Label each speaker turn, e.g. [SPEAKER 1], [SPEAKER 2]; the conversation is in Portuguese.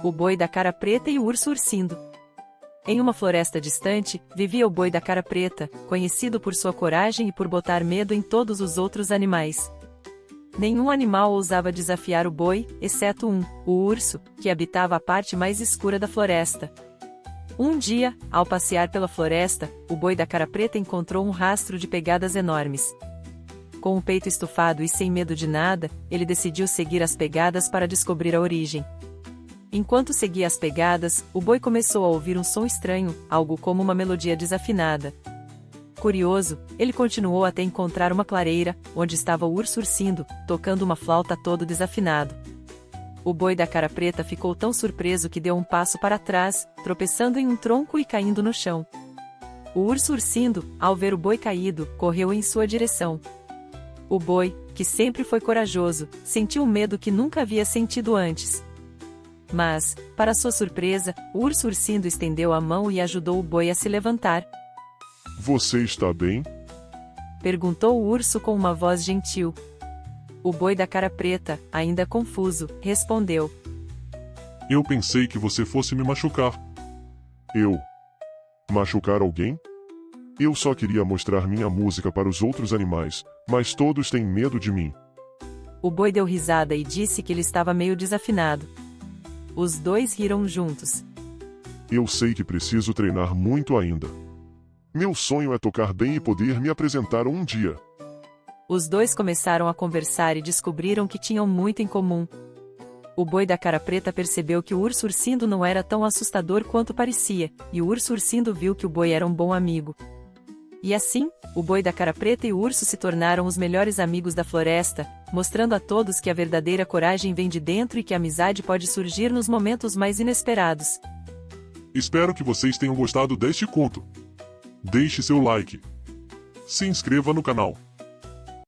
[SPEAKER 1] O boi da cara preta e o urso ursindo. Em uma floresta distante, vivia o boi da cara preta, conhecido por sua coragem e por botar medo em todos os outros animais. Nenhum animal ousava desafiar o boi, exceto o urso, que habitava a parte mais escura da floresta. Um dia, ao passear pela floresta, o boi da cara preta encontrou um rastro de pegadas enormes. Com o peito estufado e sem medo de nada, ele decidiu seguir as pegadas para descobrir a origem. Enquanto seguia as pegadas, o boi começou a ouvir um som estranho, algo como uma melodia desafinada. Curioso, ele continuou até encontrar uma clareira, onde estava o urso ursindo, tocando uma flauta todo desafinado. O boi da cara preta ficou tão surpreso que deu um passo para trás, tropeçando em um tronco e caindo no chão. O urso ursindo, ao ver o boi caído, correu em sua direção. O boi, que sempre foi corajoso, sentiu um medo que nunca havia sentido antes. Mas, para sua surpresa, o urso ursindo estendeu a mão e ajudou o boi a se levantar.
[SPEAKER 2] Você está bem?
[SPEAKER 1] Perguntou o urso com uma voz gentil. O boi da cara preta, ainda confuso, respondeu.
[SPEAKER 2] Eu pensei que você fosse me machucar. Eu? Machucar alguém? Eu só queria mostrar minha música para os outros animais, mas todos têm medo de mim.
[SPEAKER 1] O boi deu risada e disse que ele estava meio desafinado. Os dois riram juntos.
[SPEAKER 2] Eu sei que preciso treinar muito ainda. Meu sonho é tocar bem e poder me apresentar um dia.
[SPEAKER 1] Os dois começaram a conversar e descobriram que tinham muito em comum. O boi da cara preta percebeu que o urso ursindo não era tão assustador quanto parecia, e o urso ursindo viu que o boi era um bom amigo. E assim, o boi da cara preta e o urso se tornaram os melhores amigos da floresta, mostrando a todos que a verdadeira coragem vem de dentro e que a amizade pode surgir nos momentos mais inesperados.
[SPEAKER 2] Espero que vocês tenham gostado deste conto. Deixe seu like. Se inscreva no canal.